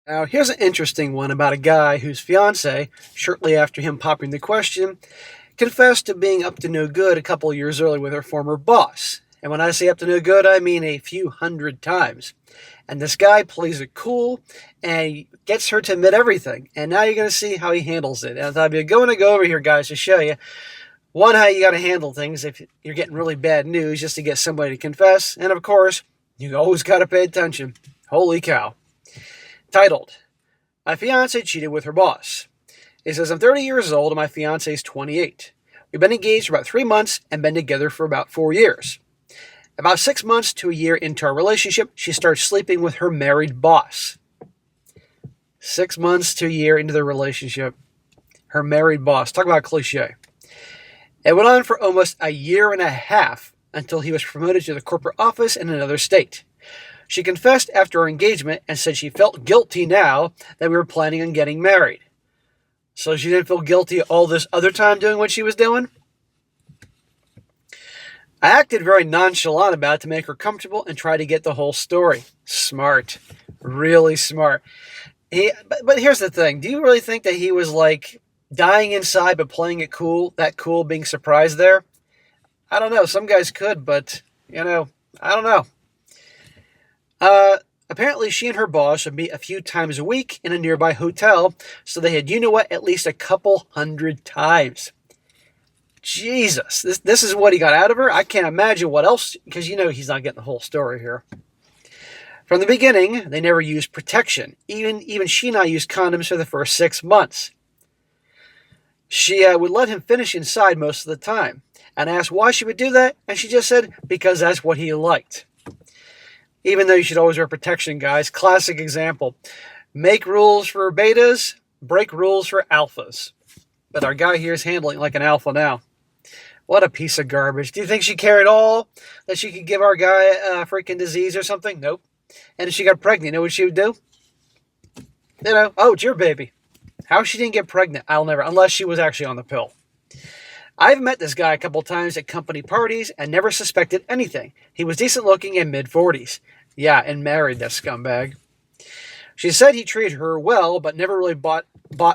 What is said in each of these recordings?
Now, here's an interesting one about a guy whose fiancée, shortly after him popping the question, confessed to being up to no good a couple of years earlier with her former boss. And when I say up to no good, I mean a few hundred times. And this guy plays it cool and he gets her to admit everything. And now you're going to see how he handles it. And I'm going to go over here, guys, to show you one, how you got to handle things if you're getting really bad news just to get somebody to confess. And of course, you always got to pay attention. Holy cow. Titled, My Fiancé Cheated with Her Boss. It says, I'm 30 years old and my fiancé is 28. We've been engaged for about 3 months and been together for about 4 years. About 6 months to a year into our relationship, she starts sleeping with her married boss. 6 months to a year into the relationship, her married boss. Talk about cliche. It went on for almost a year and a half until he was promoted to the corporate office in another state. She confessed after our engagement and said she felt guilty now that we were planning on getting married. So she didn't feel guilty all this other time doing what she was doing? I acted very nonchalant about it to make her comfortable and try to get the whole story. Smart. Really smart. But here's the thing. Do you really think that he was like dying inside but playing it cool? That cool, being surprised there? I don't know. Some guys could, but, I don't know. Apparently she and her boss would meet a few times a week in a nearby hotel, so they had, at least a couple hundred times. Jesus, this is what he got out of her? I can't imagine what else, because he's not getting the whole story here. From the beginning, they never used protection. Even she and I used condoms for the first 6 months. She would let him finish inside most of the time, and I asked why she would do that, and she just said, because that's what he liked. Even though you should always wear protection, guys. Classic example. Make rules for betas, break rules for alphas. But our guy here is handling like an alpha now. What a piece of garbage. Do you think she cared at all that she could give our guy a freaking disease or something? Nope. And if she got pregnant, you know what she would do? Oh, it's your baby. How she didn't get pregnant, I'll never, unless she was actually on the pill. I've met this guy a couple times at company parties and never suspected anything. He was decent looking and mid-40s. Yeah, and married, that scumbag. She said he treated her well, but never really bought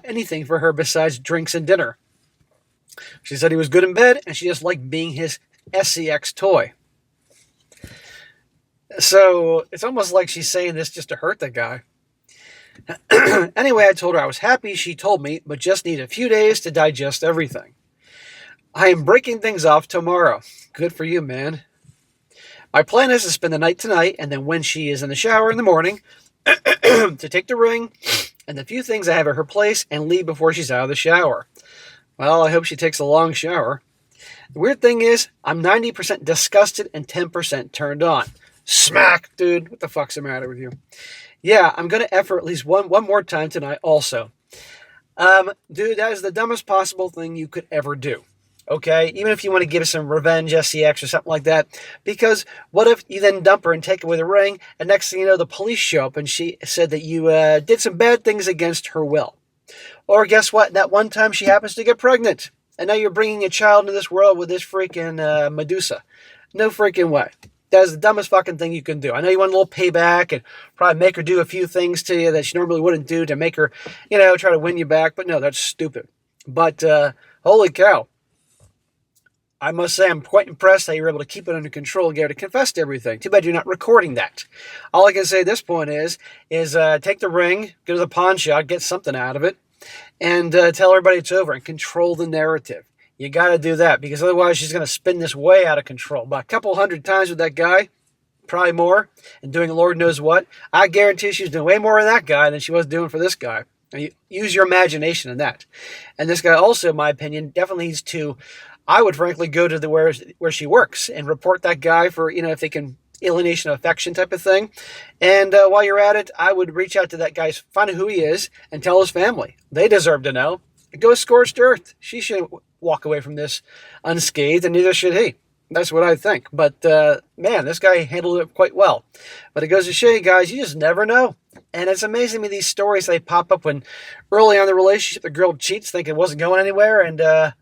anything for her besides drinks and dinner. She said he was good in bed, and she just liked being his SCX toy. So it's almost like she's saying this just to hurt the guy. Anyway, I told her I was happy, she told me, but just need a few days to digest everything. I am breaking things off tomorrow. Good for you, man. My plan is to spend the night tonight, and then when she is in the shower in the morning, to take the ring and the few things I have at her place and leave before she's out of the shower. Well, I hope she takes a long shower. The weird thing is, I'm 90% disgusted and 10% turned on. Smack, dude. What the fuck's the matter with you? Yeah, I'm going to F her at least one more time tonight also. Dude, that is the dumbest possible thing you could ever do. Okay? Even if you want to give some revenge SCX or something like that. Because what if you then dump her and take away the ring, and next thing you know, the police show up and she said that you did some bad things against her will. Or guess what? That one time she happens to get pregnant. And now you're bringing a child into this world with this freaking Medusa. No freaking way. That is the dumbest fucking thing you can do. I know you want a little payback and probably make her do a few things to you that she normally wouldn't do to make her, try to win you back. But no, that's stupid. But holy cow. I must say I'm quite impressed how you were able to keep it under control and get her to confess to everything. Too bad you're not recording that. All I can say at this point is take the ring, go to the pawn shop, get something out of it, and tell everybody it's over and control the narrative. You got to do that because otherwise she's going to spin this way out of control. But a couple hundred times with that guy, probably more, and doing Lord knows what, I guarantee she's doing way more with that guy than she was doing for this guy. And you use your imagination in that. And this guy also, in my opinion, definitely needs to, I would frankly go to where she works and report that guy for, if they can, alienation of affection type of thing. And while you're at it, I would reach out to that guy, find out who he is, and tell his family. They deserve to know. Go scorched earth. She should walk away from this unscathed, and neither should he. That's what I think. But, man, this guy handled it quite well. But it goes to show you guys, you just never know. And it's amazing to me, these stories, they pop up when early on in the relationship, the girl cheats, thinking it wasn't going anywhere. And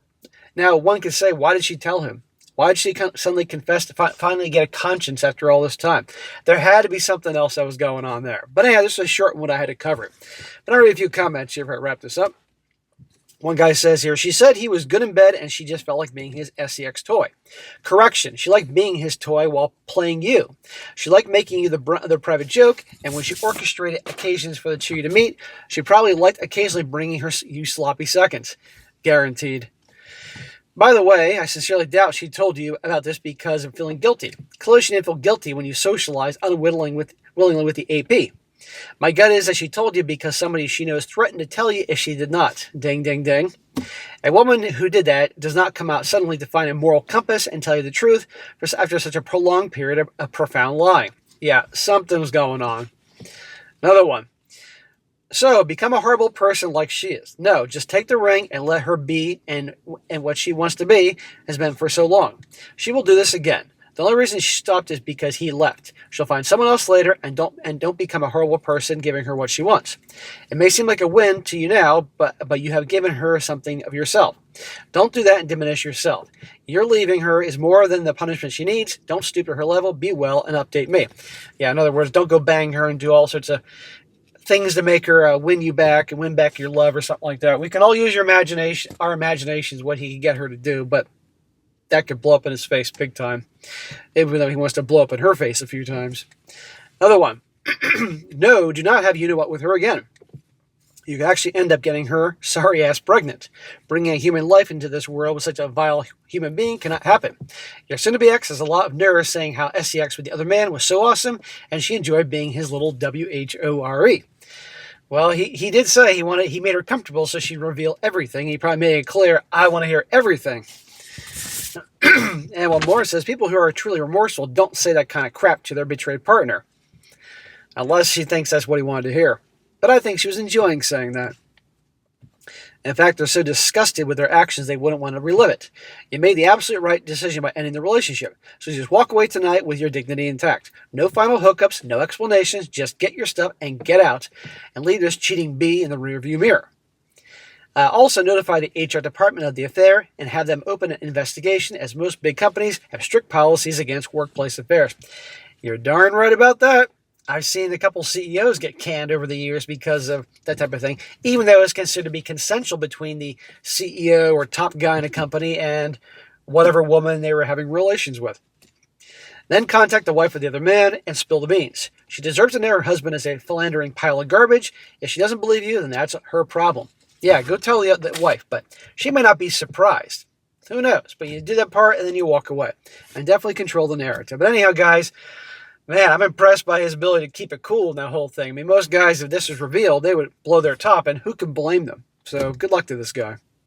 now one could say, why did she tell him? Why did she suddenly confess to finally get a conscience after all this time? There had to be something else that was going on there. But anyhow, this was a short one I had to cover. But I'll read a few comments here before I wrap this up. One guy says here, she said he was good in bed and she just felt like being his sex toy. Correction, she liked being his toy while playing you. She liked making you the private joke, and when she orchestrated occasions for the two of you to meet, she probably liked occasionally bringing you sloppy seconds. Guaranteed. By the way, I sincerely doubt she told you about this because of feeling guilty. Clearly she didn't feel guilty when you socialized unwillingly with the AP. My gut is that she told you because somebody she knows threatened to tell you if she did not. Ding, ding, ding. A woman who did that does not come out suddenly to find a moral compass and tell you the truth after such a prolonged period of profound lying. Yeah, something's going on. Another one. So, become a horrible person like she is. No, just take the ring and let her be and what she wants to be has been for so long. She will do this again. The only reason she stopped is because he left. She'll find someone else later and don't become a horrible person giving her what she wants. It may seem like a win to you now, but you have given her something of yourself. Don't do that and diminish yourself. Your leaving her is more than the punishment she needs. Don't stoop to her level. Be well and update me. Yeah, in other words, don't go bang her and do all sorts of things to make her win you back and win back your love or something like that. We can all use our imaginations, what he can get her to do, but that could blow up in his face big time, even though he wants to blow up in her face a few times. Another one. No, do not have you-know-what with her again. You could actually end up getting her sorry-ass pregnant. Bringing a human life into this world with such a vile human being cannot happen. Your soon-to-be ex has a lot of nerve saying how sex with the other man was so awesome, and she enjoyed being his little WHORE. Well, he did say he made her comfortable so she'd reveal everything. He probably made it clear, I want to hear everything. And one more says, people who are truly remorseful don't say that kind of crap to their betrayed partner. Unless she thinks that's what he wanted to hear. But I think she was enjoying saying that. In fact, they're so disgusted with their actions they wouldn't want to relive it. You made the absolute right decision by ending the relationship. So just walk away tonight with your dignity intact. No final hookups, no explanations, just get your stuff and get out. And leave this cheating bee in the rearview mirror. Also notify the HR department of the affair and have them open an investigation, as most big companies have strict policies against workplace affairs. You're darn right about that. I've seen a couple CEOs get canned over the years because of that type of thing, even though it's considered to be consensual between the CEO or top guy in a company and whatever woman they were having relations with. Then contact the wife of the other man and spill the beans. She deserves to know her husband is a philandering pile of garbage. If she doesn't believe you, then that's her problem. Yeah, go tell the wife, but she may not be surprised. Who knows? But you do that part and then you walk away. And definitely control the narrative. But anyhow, guys, man, I'm impressed by his ability to keep it cool in that whole thing. I mean, most guys, if this was revealed, they would blow their top, and who can blame them? So good luck to this guy.